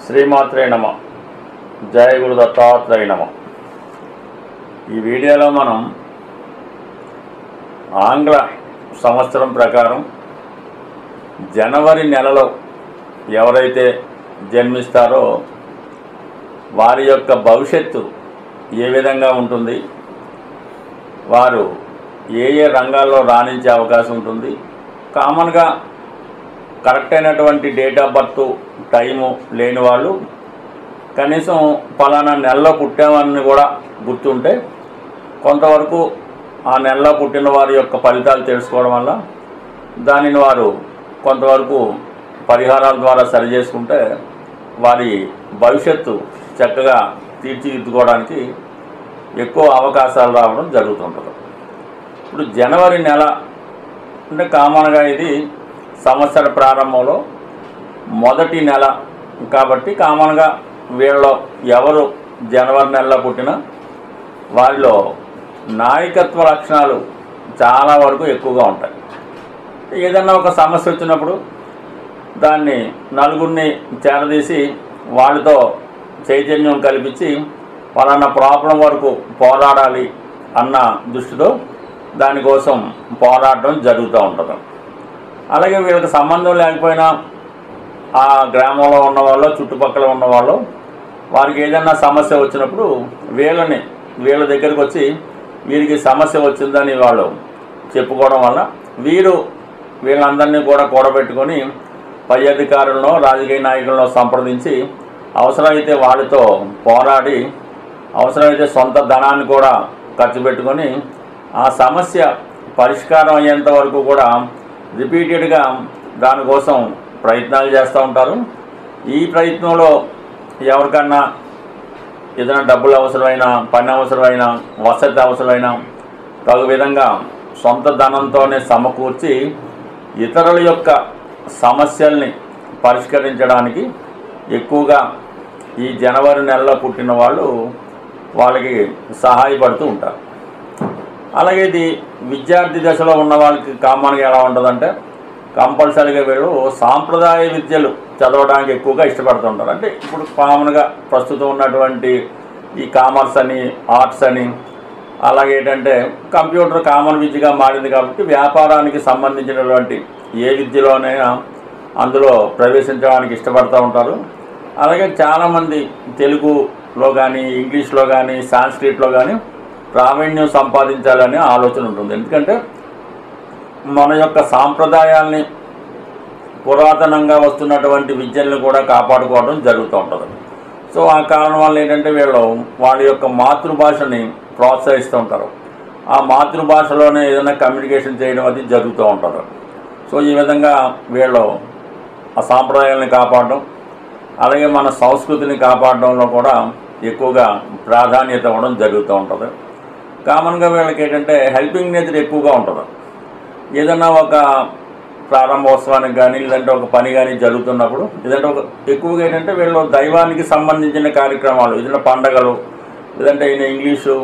శ్రీమాత్రే నమ. జయ గురు దత్తాత్రేయ నమ. ఈ వీడియోలో మనం ఆంగ్ల సంవత్సరం ప్రకారం జనవరి నెలలో ఎవరైతే జన్మిస్తారో వారి యొక్క భవిష్యత్తు ఏ విధంగా ఉంటుంది, వారు ఏ ఏ రంగాల్లో రాణించే అవకాశం ఉంటుంది, కామన్గా కరెక్ట్ అయినటువంటి డేట్ ఆఫ్ బర్త్ టైము లేని వాళ్ళు కనీసం పలానా నెలలో పుట్టామని కూడా గుర్తుంటే కొంతవరకు ఆ నెలలో పుట్టిన వారి యొక్క ఫలితాలు తెలుసుకోవడం వల్ల దానిని వారు కొంతవరకు పరిహారాల ద్వారా సరి చేసుకుంటే వారి భవిష్యత్తు చక్కగా తీర్చిదిద్దుకోవడానికి ఎక్కువ అవకాశాలు రావడం జరుగుతుంటుంది. ఇప్పుడు జనవరి నెల అంటే కామన్గా ఇది సంవత్సర ప్రారంభంలో మొదటి నెల కాబట్టి కామన్గా వీళ్ళలో ఎవరు జనవరి నెలలో పుట్టినా వారిలో నాయకత్వ లక్షణాలు చాలా వరకు ఎక్కువగా ఉంటాయి. ఏదన్నా ఒక సమస్య వచ్చినప్పుడు దాన్ని నలుగురిని చేరదీసి వాళ్ళతో చైతన్యం కల్పించి వాళ్ళన్న ప్రాబ్లం వరకు పోరాడాలి అన్న దృష్టితో దానికోసం పోరాడడం జరుగుతూ ఉంటుంది. అలాగే వీళ్ళకి సంబంధం లేకపోయినా ఆ గ్రామంలో ఉన్నవాళ్ళు చుట్టుపక్కల ఉన్నవాళ్ళు వారికి ఏదైనా సమస్య వచ్చినప్పుడు వీళ్ళ దగ్గరికి వచ్చి వీరికి సమస్య వచ్చిందని వాళ్ళు చెప్పుకోవడం వల్ల వీళ్ళందరినీ కూడా కూడబెట్టుకొని పై అధికారులను రాజకీయ నాయకులను సంప్రదించి అవసరమైతే వాళ్ళతో పోరాడి అవసరమైతే సొంత ధనాన్ని కూడా ఖర్చు పెట్టుకొని ఆ సమస్య పరిష్కారం అయ్యేంత వరకు కూడా రిపీటెడ్గా దానికోసం ప్రయత్నాలు చేస్తూ ఉంటారు. ఈ ప్రయత్నంలో ఎవరికన్నా ఏదైనా డబ్బులు అవసరమైన, పని అవసరమైన, వసతి అవసరమైన తగు విధంగా సొంత ధనంతోనే సమకూర్చి ఇతరుల యొక్క సమస్యల్ని పరిష్కరించడానికి ఎక్కువగా ఈ జనవరి నెలలో పుట్టిన వాళ్ళకి సహాయపడుతూ ఉంటారు. అలాగే ఇది విద్యార్థి దశలో ఉన్న వాళ్ళకి కామన్గా ఎలా ఉంటుందంటే కంపల్సరీగా వీళ్ళు సాంప్రదాయ విద్యలు చదవడానికి ఎక్కువగా ఇష్టపడుతుంటారు. అంటే ఇప్పుడు కామన్గా ప్రస్తుతం ఉన్నటువంటి ఈ కామర్స్ అని, ఆర్ట్స్ అని, అలాగే ఏంటంటే కంప్యూటర్ కామన్ విద్యగా మారింది కాబట్టి వ్యాపారానికి సంబంధించినటువంటి ఏ విద్యలోనైనా అందులో ప్రవేశించడానికి ఇష్టపడుతూ ఉంటారు. అలాగే చాలామంది తెలుగులో కానీ, ఇంగ్లీష్లో కానీ, సాంస్క్రిట్లో కానీ ప్రావీణ్యం సంపాదించాలనే ఆలోచన ఉంటుంది. ఎందుకంటే మన యొక్క సాంప్రదాయాల్ని, పురాతనంగా వస్తున్నటువంటి విద్యల్ని కూడా కాపాడుకోవడం జరుగుతూ ఉంటుంది. సో ఆ కారణం వల్ల ఏంటంటే వాళ్ళ యొక్క మాతృభాషని ప్రోత్సహిస్తూ ఉంటారు. ఆ మాతృభాషలోనే ఏదైనా కమ్యూనికేషన్ చేయడం అది జరుగుతూ ఉంటుంది. సో ఈ విధంగా వీళ్ళు ఆ సాంప్రదాయాలని కాపాడడం, అలాగే మన సంస్కృతిని కాపాడడంలో కూడా ఎక్కువగా ప్రాధాన్యత ఇవ్వడం జరుగుతూ ఉంటుంది. కామన్గా వీళ్ళకి ఏంటంటే హెల్పింగ్ నేచర్ ఎక్కువగా ఉంటుంది. ఏదైనా ఒక ప్రారంభోత్సవానికి కానీ, లేదంటే ఒక పని కానీ జరుగుతున్నప్పుడు, లేదంటే ఎక్కువగా ఏంటంటే వీళ్ళు దైవానికి సంబంధించిన కార్యక్రమాలు, ఏదైనా పండగలు, లేదంటే ఇంగ్లీషు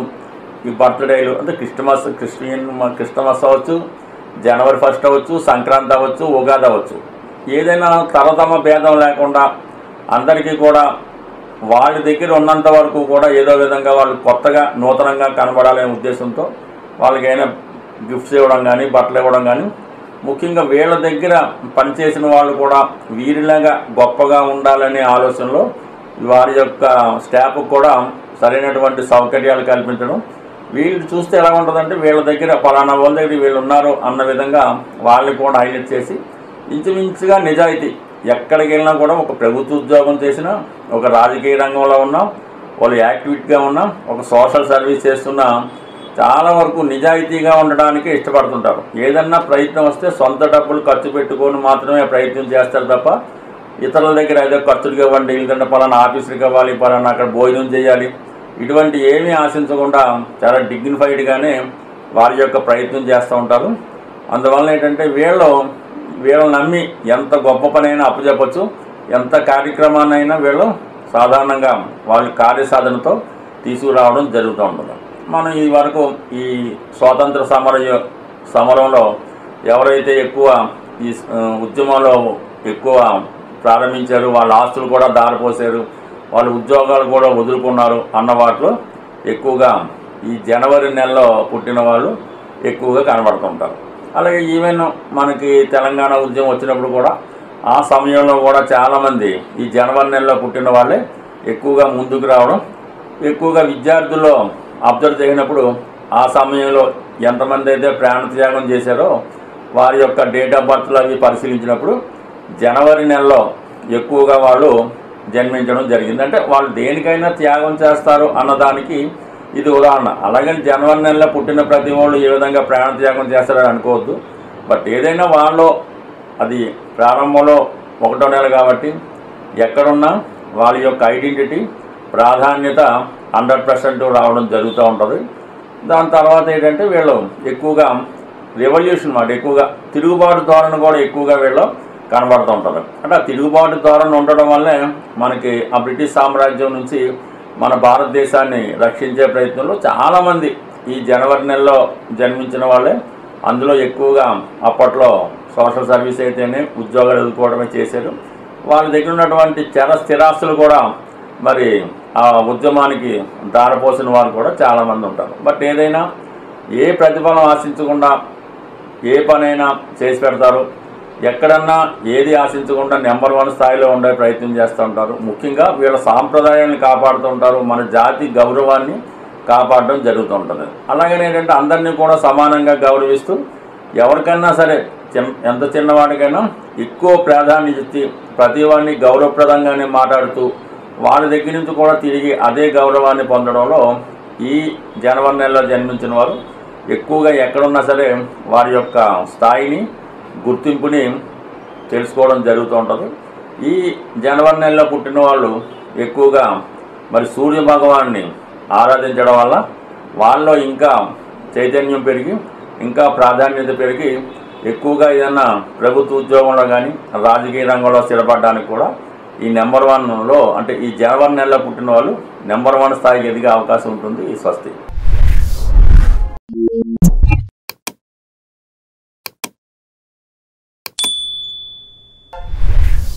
ఈ బర్త్డేలు, అంటే క్రిస్టమస్ అవ్వచ్చు, జనవరి 1 అవ్వచ్చు, సంక్రాంతి అవ్వచ్చు, ఉగాది అవ్వచ్చు, ఏదైనా తరతమ భేదం లేకుండా అందరికీ కూడా వాళ్ళ దగ్గర ఉన్నంత వరకు కూడా ఏదో విధంగా వాళ్ళు కొత్తగా నూతనంగా కనబడాలనే ఉద్దేశంతో వాళ్ళకైనా గిఫ్ట్స్ ఇవ్వడం కానీ, బట్టలు ఇవ్వడం కానీ, ముఖ్యంగా వీళ్ళ దగ్గర పనిచేసిన వాళ్ళు కూడా వీరిలాగా గొప్పగా ఉండాలనే ఆలోచనలో వారి యొక్క స్టాఫ్కి కూడా సరైనటువంటి సౌకర్యాలు కల్పించడం. వీళ్ళు చూస్తే ఎలా ఉంటుందంటే వీళ్ళ దగ్గర పలానా వాళ్ళ దగ్గర వీళ్ళు ఉన్నారు అన్న విధంగా వాళ్ళని కూడా హైలైట్ చేసి ఇంచుమించుగా నిజాయితీ, ఎక్కడికి వెళ్ళినా కూడా ఒక ప్రభుత్వ ఉద్యోగం చేసినా, ఒక రాజకీయ రంగంలో ఉన్నా, వాళ్ళు యాక్టివిటీగా ఉన్నా, ఒక సోషల్ సర్వీస్ చేస్తున్నా చాలా వరకు నిజాయితీగా ఉండడానికి ఇష్టపడుతుంటారు. ఏదన్నా ప్రయత్నం వస్తే సొంత డబ్బులు ఖర్చు పెట్టుకొని మాత్రమే ప్రయత్నం చేస్తారు తప్ప ఇతరుల దగ్గర ఏదో ఖర్చులకు ఇవ్వండి, లేదంటే పలానా ఆఫీసులకు ఇవ్వాలి, పలానా అక్కడ భోజనం చేయాలి, ఇటువంటి ఏమీ ఆశించకుండా చాలా డిగ్నిఫైడ్గానే వారి యొక్క ప్రయత్నం చేస్తూ ఉంటారు. అందువల్ల ఏంటంటే వీళ్ళని నమ్మి ఎంత గొప్ప పనైనా అప్పచెప్పచ్చు, ఎంత కార్యక్రమాన్నైనా వీళ్ళు సాధారణంగా వాళ్ళ కార్యసాధనతో తీసుకురావడం జరుగుతూ ఉంటుంది. మనం ఈ వరకు ఈ స్వాతంత్ర సమరంలో ఎవరైతే ఎక్కువ ఈ ఉద్యమంలో ఎక్కువ ప్రారంభించారు, వాళ్ళ ఆస్తులు కూడా దారిపోసారు, వాళ్ళ ఉద్యోగాలు కూడా వదులుకున్నారు అన్న వాటిలో ఎక్కువగా ఈ జనవరి నెలలో పుట్టిన వాళ్ళు ఎక్కువగా కనబడుతుంటారు. అలాగే ఈవెన్ మనకి తెలంగాణ ఉద్యమం వచ్చినప్పుడు కూడా ఆ సమయంలో కూడా చాలామంది ఈ జనవరి నెలలో పుట్టిన వాళ్ళే ఎక్కువగా ముందుకు రావడం, ఎక్కువగా విద్యార్థుల్లో అబ్జర్వ్ చేసినప్పుడు ఆ సమయంలో ఎంతమంది అయితే ప్రాణత్యాగం చేశారో వారి యొక్క డేట్ ఆఫ్ బర్త్లు అవి పరిశీలించినప్పుడు జనవరి నెలలో ఎక్కువగా వాళ్ళు జన్మించడం జరిగింది. అంటే వాళ్ళు దేనికైనా త్యాగం చేస్తారు అన్నదానికి ఇది ఉదాహరణ. అలాగే జనవరి నెలలో పుట్టిన ప్రతి వాళ్ళు ఏ విధంగా ప్రాణత్యాగం చేస్తారని అనుకోవద్దు. బట్ ఏదైనా వాళ్ళు అది ప్రారంభంలో 1వ నెల కాబట్టి ఎక్కడున్నా వాళ్ళ యొక్క ఐడెంటిటీ ప్రాధాన్యత 100% రావడం జరుగుతూ ఉంటుంది. దాని తర్వాత ఏంటంటే వీళ్ళు ఎక్కువగా రెవల్యూషన్ మాట ఎక్కువగా తిరుగుబాటు ధోరణి కూడా ఎక్కువగా వీళ్ళు కనబడుతూ ఉంటుంది. అంటే ఆ తిరుగుబాటు ధోరణి ఉండడం వల్లే మనకి ఆ బ్రిటిష్ సామ్రాజ్యం నుంచి మన భారతదేశాన్ని రక్షించే ప్రయత్నంలో చాలామంది ఈ జనవరి నెలలో జన్మించిన వాళ్ళే, అందులో ఎక్కువగా అప్పట్లో సోషల్ సర్వీస్ అయితేనే ఉద్యోగాలు ఎదుర్కోవడమే చేశారు. వాళ్ళ దగ్గర ఉన్నటువంటి స్థిరాస్తులు కూడా మరి ఆ ఉద్యమానికి దారిపోసిన వారు కూడా చాలామంది ఉంటారు. బట్ ఏదైనా ఏ ప్రతిఫలం ఆశించకుండా ఏ పనైనా చేసి పెడతారు, ఎక్కడన్నా ఏది ఆశించకుండా నెంబర్ 1 స్థాయిలో ఉండే ప్రయత్నం చేస్తూ ఉంటారు. ముఖ్యంగా వీళ్ళ సాంప్రదాయాన్ని కాపాడుతూ ఉంటారు, మన జాతి గౌరవాన్ని కాపాడడం జరుగుతుంటుంది. అలాగనే ఏంటంటే అందరినీ కూడా సమానంగా గౌరవిస్తూ ఎవరికైనా సరే ఎంత చిన్నవాడికైనా ఎక్కువ ప్రాధాన్యత ఇచ్చి ప్రతి వాడిని గౌరవప్రదంగానే మాట్లాడుతూ వాళ్ళ దగ్గర నుంచి కూడా తిరిగి అదే గౌరవాన్ని పొందడంలో ఈ జనవరి నెలలో జన్మించిన వారు ఎక్కువగా ఎక్కడున్నా సరే వారి యొక్క స్థాయిని గుర్తింపుని తెలుసుకోవడం జరుగుతూ ఉంటుంది. ఈ జనవరి నెలలో పుట్టిన వాళ్ళు ఎక్కువగా మరి సూర్య భగవాన్ని ఆరాధించడం వల్ల వాళ్ళలో ఇంకా చైతన్యం పెరిగి ఇంకా ప్రాధాన్యత పెరిగి ఎక్కువగా ఏదన్నా ప్రభుత్వ ఉద్యోగంలో కానీ రాజకీయ రంగంలో స్థిరపడడానికి కూడా ఈ నెంబర్ 1లో అంటే ఈ జనవరి నెలలో పుట్టిన వాళ్ళు నెంబర్ 1 స్థాయికి ఎదిగే అవకాశం ఉంటుంది. ఈ స్వస్తి.